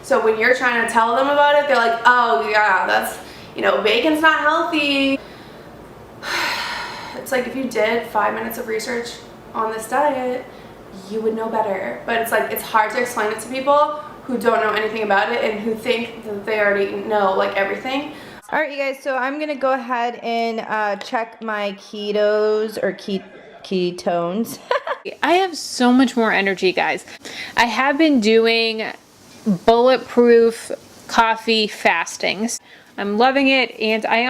So when you're trying to tell them about it, they're like, oh yeah, that's, you know, bacon's not healthy. It's like if you did 5 minutes of research on this diet, you would know better. But it's like, it's hard to explain it to people who don't know anything about it and who think that they already know like everything. All right, you guys, so I'm gonna go ahead and check my ketos or ketones. I have so much more energy, guys. I have been doing bulletproof coffee fastings. I'm loving it, and I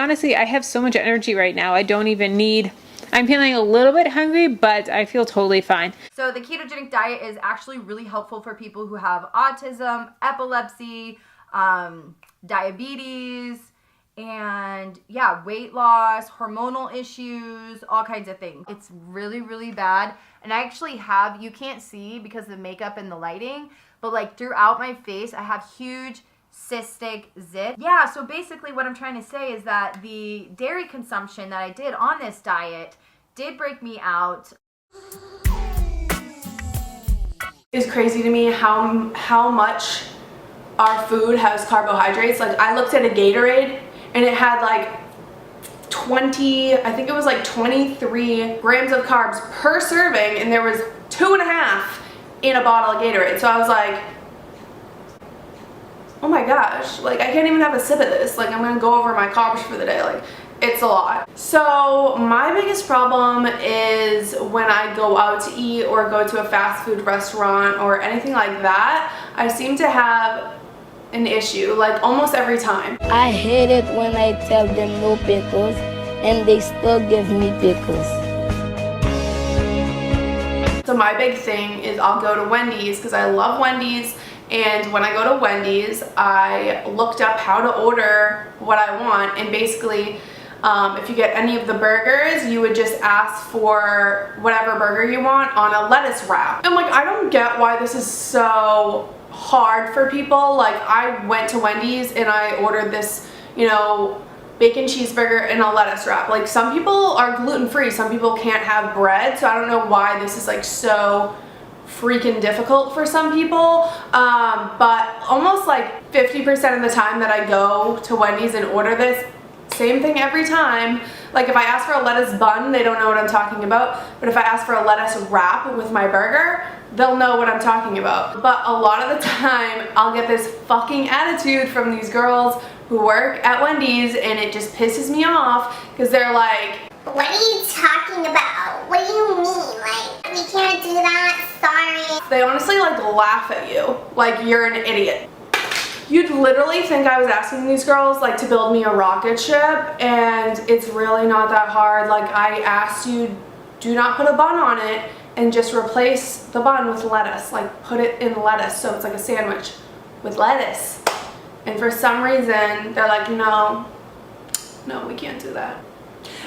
have so much energy right now. I don't even need, I'm feeling a little bit hungry, but I feel totally fine. So the ketogenic diet is actually really helpful for people who have autism, epilepsy, diabetes, and yeah, weight loss, hormonal issues, all kinds of things. It's really, really bad. And I actually have, you can't see because of the makeup and the lighting, but like throughout my face, I have huge cystic zit. Yeah, so basically what I'm trying to say is that the dairy consumption that I did on this diet did break me out. It's crazy to me how much our food has carbohydrates. Like I looked at a Gatorade and it had like 20, I think it was like 23 grams of carbs per serving, and there was 2.5 in a bottle of Gatorade. So I was like, oh my gosh, like I can't even have a sip of this. Like I'm gonna go over my carbs for the day. Like it's a lot. So my biggest problem is when I go out to eat or go to a fast food restaurant or anything like that, I seem to have an issue like almost every time. I hate it when I tell them no pickles and they still give me pickles. So my big thing is I'll go to Wendy's because I love Wendy's, and when I go to Wendy's I looked up how to order what I want, and basically if you get any of the burgers, you would just ask for whatever burger you want on a lettuce wrap. And like I don't get why this is so hard for people. Like I went to Wendy's and I ordered this, you know, bacon cheeseburger and a lettuce wrap. Like some people are gluten-free, some people can't have bread, so I don't know why this is like so freaking difficult for some people. But almost like 50% of the time that I go to Wendy's and order this, same thing every time. Like if I ask for a lettuce bun, they don't know what I'm talking about, but if I ask for a lettuce wrap with my burger, they'll know what I'm talking about. But a lot of the time I'll get this fucking attitude from these girls who work at Wendy's, and it just pisses me off because they're like, what are you talking about? What do you mean? Like, we can't do that, sorry. They honestly like laugh at you like you're an idiot. You'd literally think I was asking these girls like to build me a rocket ship, and it's really not that hard. Like I asked you, do not put a bun on it and just replace the bun with lettuce. Like put it in lettuce so it's like a sandwich with lettuce. And for some reason they're like, no, we can't do that.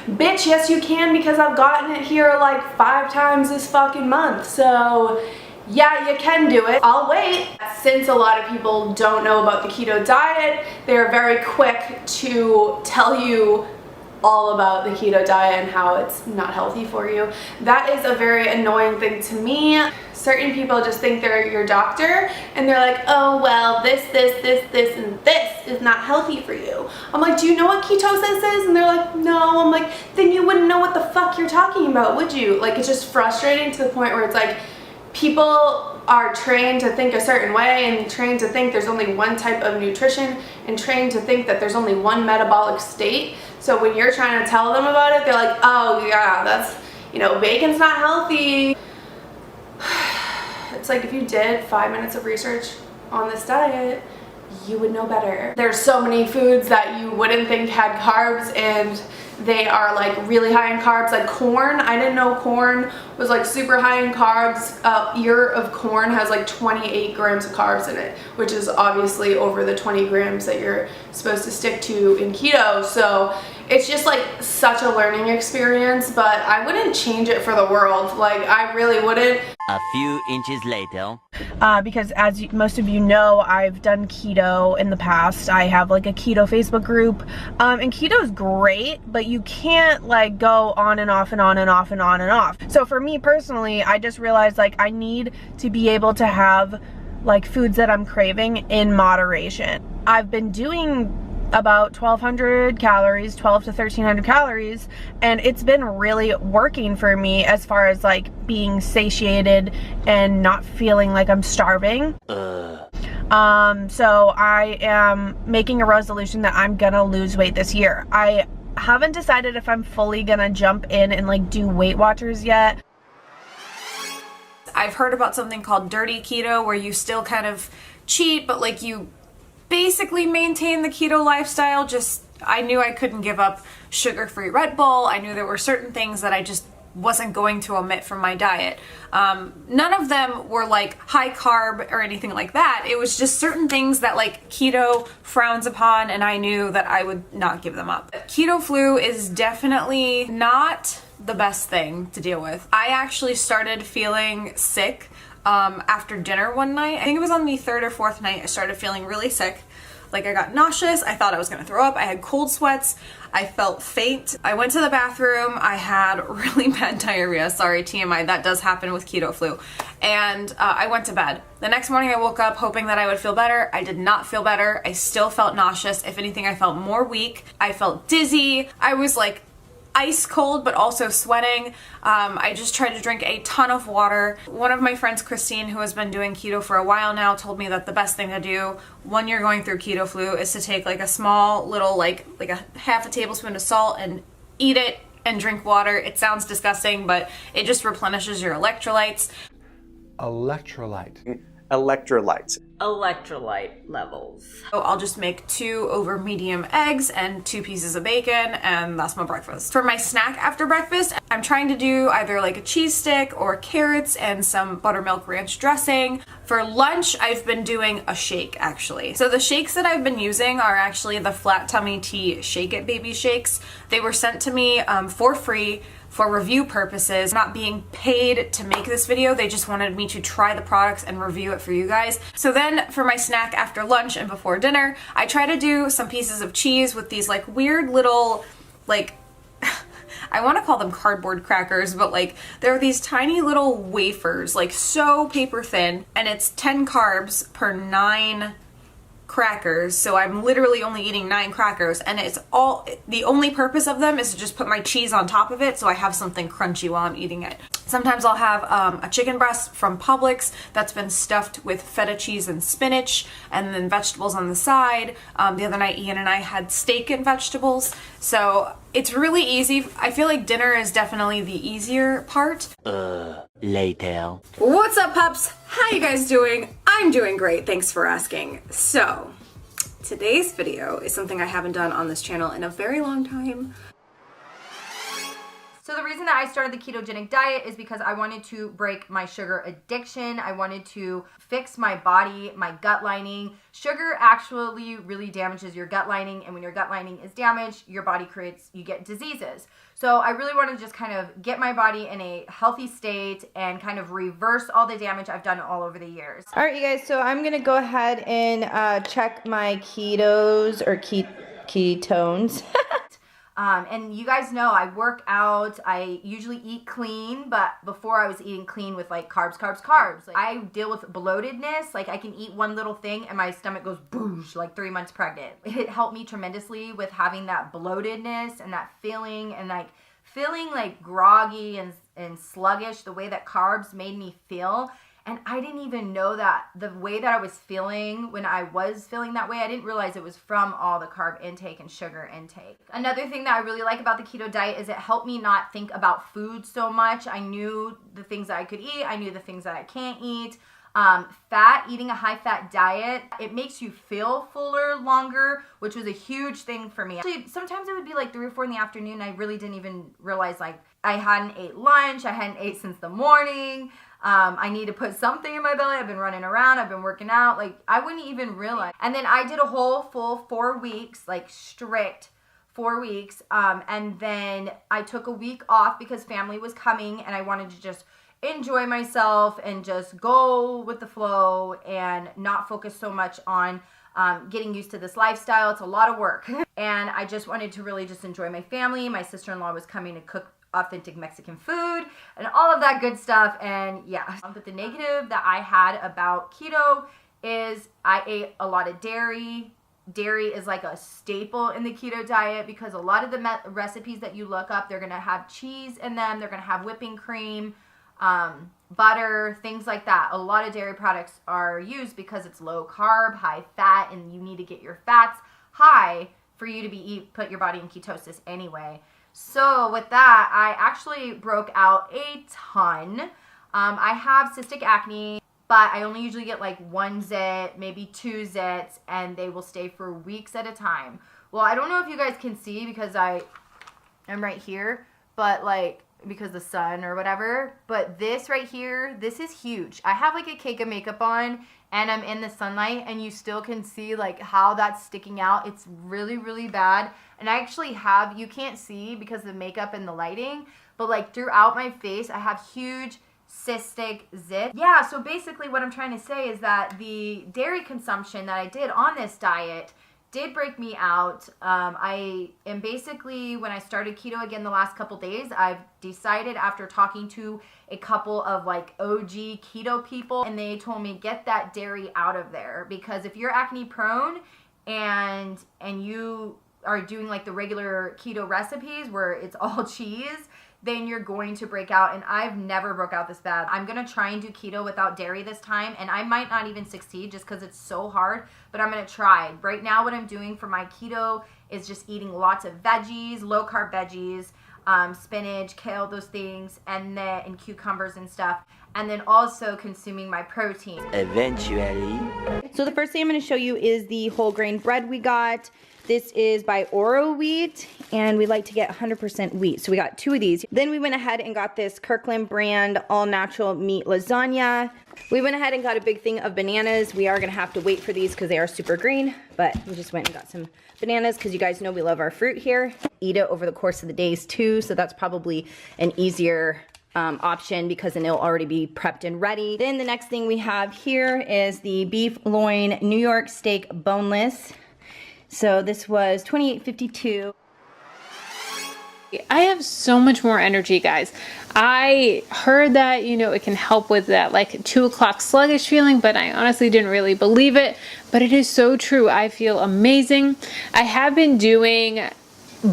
Bitch, yes you can, because I've gotten it here like 5 times this fucking month. So yeah, you can do it. I'll wait. Since a lot of people don't know about the keto diet, they're very quick to tell you all about the keto diet and how it's not healthy for you. That is a very annoying thing to me. Certain people just think they're your doctor and they're like, oh well, this, and this is not healthy for you. I'm like, do you know what ketosis is? And they're like, no. I'm like, then you wouldn't know what the fuck you're talking about, would you? Like it's just frustrating to the point where it's like, people are trained to think a certain way and trained to think there's only one type of nutrition and trained to think that there's only one metabolic state. So when you're trying to tell them about it, they're like, oh yeah, that's, you know, bacon's not healthy. It's like if you did 5 minutes of research on this diet, you would know better. There's so many foods that you wouldn't think had carbs, and they are like really high in carbs. Like corn, I didn't know corn was like super high in carbs. Ear of corn has like 28 grams of carbs in it, which is obviously over the 20 grams that you're supposed to stick to in keto. So it's just like such a learning experience, but I wouldn't change it for the world. Like I really wouldn't. A few inches later. Because as most of you know, I've done keto in the past. I have like a keto Facebook group, and keto is great, but you can't like go on and off and on and off and on and off. So for me personally, I just realized like I need to be able to have like foods that I'm craving in moderation. I've been doing about 1,200 calories, 12 to 1,300 calories, and it's been really working for me as far as like being satiated and not feeling like I'm starving. So I am making a resolution that I'm gonna lose weight this year. I haven't decided if I'm fully gonna jump in and like do Weight Watchers yet. I've heard about something called dirty keto, where you still kind of cheat, but like you basically maintain the keto lifestyle. Just, I knew I couldn't give up sugar-free Red Bull. I knew there were certain things that I just wasn't going to omit from my diet. None of them were like high carb or anything like that. It was just certain things that like keto frowns upon, and I knew that I would not give them up. Keto flu is definitely not the best thing to deal with. I actually started feeling sick after dinner one night. I think it was on the third or fourth night I started feeling really sick. Like I got nauseous, I thought I was gonna throw up, I had cold sweats, I felt faint. I went to the bathroom, I had really bad diarrhea. Sorry, TMI, that does happen with keto flu. And I went to bed. The next morning I woke up hoping that I would feel better. I did not feel better. I still felt nauseous. If anything, I felt more weak. I felt dizzy. I was like ice cold, but also sweating. I just tried to drink a ton of water. One of my friends, Christine, who has been doing keto for a while now, told me that the best thing to do when you're going through keto flu is to take like a small little, like a half a tablespoon of salt and eat it and drink water. It sounds disgusting, but it just replenishes your electrolytes. Electrolyte. Electrolyte levels. So I'll just make 2 over medium eggs and 2 pieces of bacon, and that's my breakfast. For my snack after breakfast, I'm trying to do either like a cheese stick or carrots and some buttermilk ranch dressing. For lunch, I've been doing a shake actually. So the shakes that I've been using are actually the Flat Tummy Tea Shake It Baby shakes. They were sent to me for free for review purposes. Not being paid to make this video, they just wanted me to try the products and review it for you guys. So then for my snack after lunch and before dinner, I try to do some pieces of cheese with these like weird little, like, I want to call them cardboard crackers, but like they're these tiny little wafers, like so paper thin, and it's 10 carbs per 9 crackers, so I'm literally only eating 9 crackers, and it's all, the only purpose of them is to just put my cheese on top of it so I have something crunchy while I'm eating it. Sometimes I'll have a chicken breast from Publix that's been stuffed with feta cheese and spinach, and then vegetables on the side. The other night Ian and I had steak and vegetables, so it's really easy. I feel like dinner is definitely the easier part. Later. What's up, pups? How you guys doing? I'm doing great, thanks for asking. So, today's video is something I haven't done on this channel in a very long time. So the reason that I started the ketogenic diet is because I wanted to break my sugar addiction. I wanted to fix my body, my gut lining. Sugar actually really damages your gut lining, and when your gut lining is damaged, your body creates, you get diseases. So I really want to just kind of get my body in a healthy state and kind of reverse all the damage I've done all over the years. All right, you guys, so I'm going to go ahead and check my ketos or ketones. And you guys know I work out, I usually eat clean, but before I was eating clean with like carbs. Like, I deal with bloatedness, like I can eat one little thing and my stomach goes boosh, like 3 months pregnant. It helped me tremendously with having that bloatedness and that feeling, and like feeling like groggy and sluggish, the way that carbs made me feel. And I didn't even know that the way that I was feeling when I was feeling that way, I didn't realize it was from all the carb intake and sugar intake. Another thing that I really like about the keto diet is it helped me not think about food so much. I knew the things that I could eat. I knew the things that I can't eat. Eating a high-fat diet, it makes you feel fuller longer, which was a huge thing for me. Actually, sometimes it would be like 3 or 4 in the afternoon. I really didn't even realize like I hadn't ate lunch. I hadn't ate since the morning. I need to put something in my belly. I've been running around. I've been working out. Like, I wouldn't even realize. And then I did a whole full 4 weeks, like strict 4 weeks. And then I took a week off because family was coming and I wanted to just enjoy myself and just go with the flow and not focus so much on getting used to this lifestyle. It's a lot of work. And I just wanted to really just enjoy my family. My sister-in-law was coming to cook authentic Mexican food and all of that good stuff. And yeah, but the negative that I had about keto is I ate a lot of dairy. Dairy is like a staple in the keto diet because a lot of the recipes that you look up, they're gonna have cheese in them, they're gonna have whipping cream, butter, things like that. A lot of dairy products are used because it's low carb, high fat, and you need to get your fats high for you to put your body in ketosis anyway. So with that, I actually broke out a ton. I have cystic acne, but I only usually get like 1 zit, maybe 2 zits, and they will stay for weeks at a time. Well, I don't know if you guys can see because I am right here, but like, because the sun or whatever, but this right here, this is huge. I have like a cake of makeup on and I'm in the sunlight and you still can see like how that's sticking out. It's really, really bad. And I actually have, you can't see because of the makeup and the lighting, but like throughout my face, I have huge cystic zit. Yeah, so basically what I'm trying to say is that the dairy consumption that I did on this diet did break me out. I am basically, when I started keto again the last couple days, I've decided after talking to a couple of like OG keto people, and they told me get that dairy out of there, because if you're acne prone and you are doing like the regular keto recipes where it's all cheese, then you're going to break out. And I've never broke out this bad. I'm gonna try and do keto without dairy this time, and I might not even succeed just because it's so hard, but I'm gonna try. Right now what I'm doing for my keto is just eating lots of veggies, low carb veggies, spinach, kale, those things, and cucumbers and stuff, and then also consuming my protein. Eventually. So the first thing I'm going to show you is the whole grain bread we got. This is by Oro Wheat, and we like to get 100% wheat. So we got 2 of these. Then we went ahead and got this Kirkland brand all natural meat lasagna. We went ahead and got a big thing of bananas. We are going to have to wait for these because they are super green, but we just went and got some bananas because you guys know we love our fruit here. Eat it over the course of the days too, so that's probably an easier option because then it'll already be prepped and ready. Then the next thing we have here is the beef loin New York steak boneless. So this was $28.52. I have so much more energy, guys. I heard that, you know, it can help with that like 2 o'clock sluggish feeling, but I honestly didn't really believe it. But it is so true. I feel amazing. I have been doing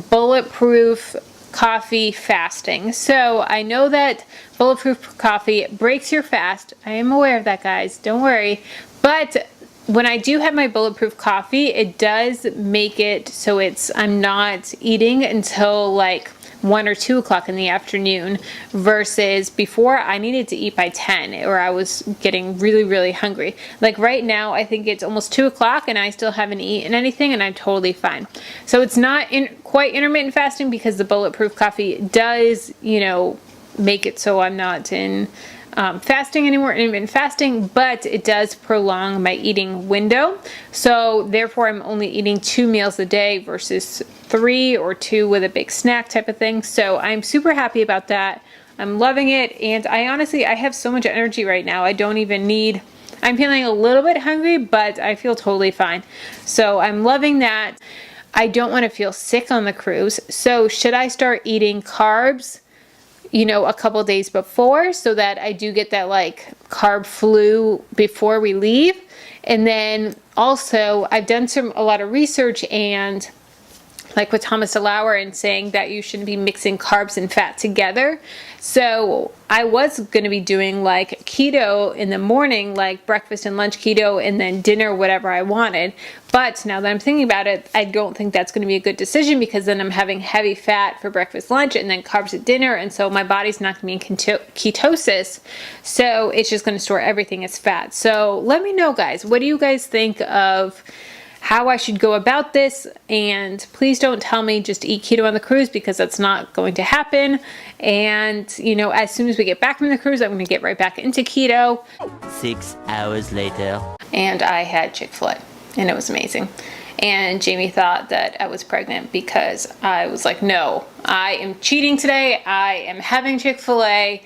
bulletproof coffee fasting. So I know that bulletproof coffee breaks your fast. I am aware of that, guys. Don't worry. But when I do have my bulletproof coffee, it does make it so I'm not eating until like 1 or 2 o'clock in the afternoon, versus before I needed to eat by 10 or I was getting really, really hungry. Like right now, I think it's almost 2 o'clock and I still haven't eaten anything and I'm totally fine. So it's not quite intermittent fasting because the bulletproof coffee does, you know, make it so I'm not in fasting anymore, intermittent fasting, but it does prolong my eating window. So therefore I'm only eating 2 meals a day versus 3 or 2 with a big snack type of thing. So I'm super happy about that. I'm loving it. And I have so much energy right now. I don't even need, I'm feeling a little bit hungry, but I feel totally fine. So I'm loving that. I don't want to feel sick on the cruise. So should I start eating carbs, you know, a couple days before, so that I do get that like carb flu before we leave? And then also I've done a lot of research, and like with Thomas DeLauer, and saying that you shouldn't be mixing carbs and fat together. So I was going to be doing like keto in the morning, like breakfast and lunch keto, and then dinner, whatever I wanted. But now that I'm thinking about it, I don't think that's going to be a good decision, because then I'm having heavy fat for breakfast, lunch, and then carbs at dinner. And so my body's not going to be in ketosis. So it's just going to store everything as fat. So let me know, guys, what do you guys think of how I should go about this? And please don't tell me just eat keto on the cruise, because that's not going to happen. And, you know, as soon as we get back from the cruise, I'm going to get right back into keto. 6 hours later. And I had Chick-fil-A, and it was amazing. And Jamie thought that I was pregnant because I was like, no, I am cheating today. I am having Chick-fil-A,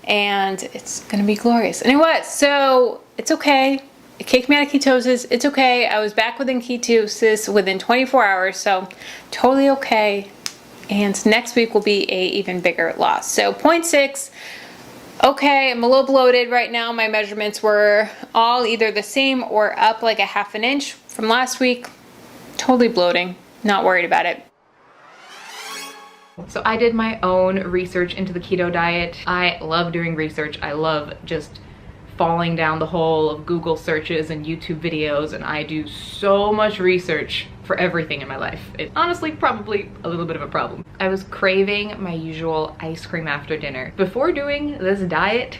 and it's going to be glorious. Anyway, so it's okay. It kicked me out of ketosis. It's okay. I was back within ketosis within 24 hours, so totally okay. and next week will be a even bigger loss. So 0.6, okay, I'm a little bloated right now. My measurements were all either the same or up like a ½ inch from last week. Totally bloating, not worried about it. So I did my own research into the keto diet. I love doing research. I love just falling down the hole of Google searches and YouTube videos, and I do so much research for everything in my life. It's honestly probably a little bit of a problem. I was craving my usual ice cream after dinner. Before doing this diet,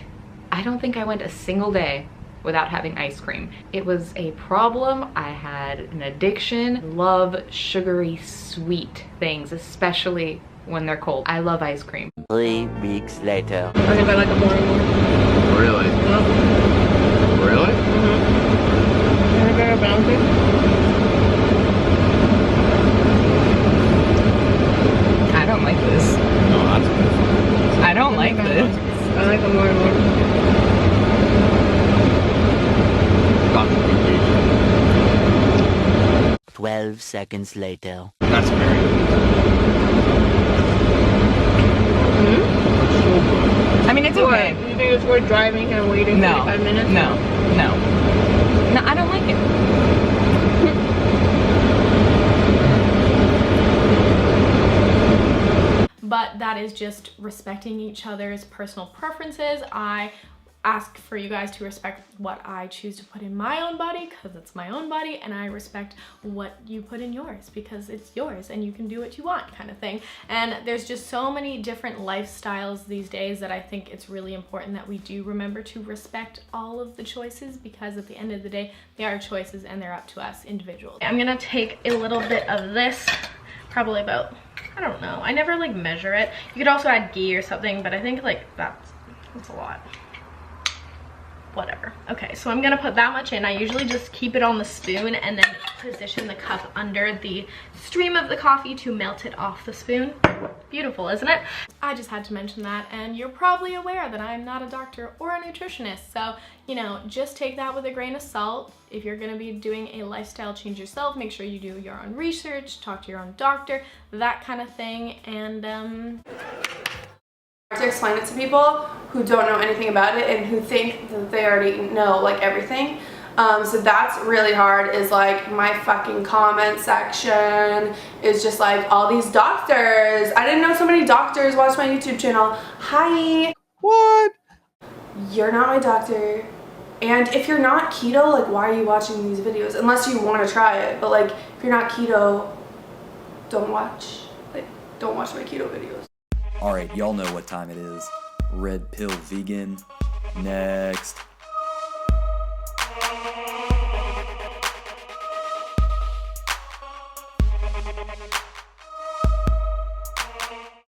I don't think I went a single day without having ice cream. It was a problem. I had an addiction. Love sugary sweet things, especially when they're cold. I love ice cream. 3 weeks later. I think I like it more and more. Really? Really? I think I have bounty. I don't like this. No, that's good. I don't like this. I like it more and more. Compilation. 12 seconds later. That's very good. I mean, it's okay. You think it's worth driving and waiting 45 minutes? No, I don't like it. But that is just respecting each other's personal preferences. I ask for you guys to respect what I choose to put in my own body because it's my own body, and I respect what you put in yours because it's yours and you can do what you want, kind of thing. And there's just so many different lifestyles these days that I think it's really important that we do remember to respect all of the choices, because at the end of the day they are choices and they're up to us individuals. I'm gonna take a little bit of this, probably about, I don't know, I never like measure it. You could also add ghee or something, but I think like that's a lot. Whatever. Okay, so I'm gonna put that much in. I usually just keep it on the spoon and then position the cup under the stream of the coffee to melt it off the spoon. Beautiful, isn't it? I just had to mention that, and you're probably aware that I'm not a doctor or a nutritionist, so, you know, just take that with a grain of salt. If you're gonna be doing a lifestyle change yourself, make sure you do your own research, talk to your own doctor, that kind of thing, and to explain it to people who don't know anything about it and who think that they already know like everything. So that's really hard, is like my fucking comment section is just like all these doctors. I didn't know so many doctors watch my YouTube channel. Hi. What? You're not my doctor. And if you're not keto, like why are you watching these videos? Unless you want to try it. But like if you're not keto, don't watch. Like don't watch my keto videos. Alright, y'all know what time it is. Red Pill Vegan. Next.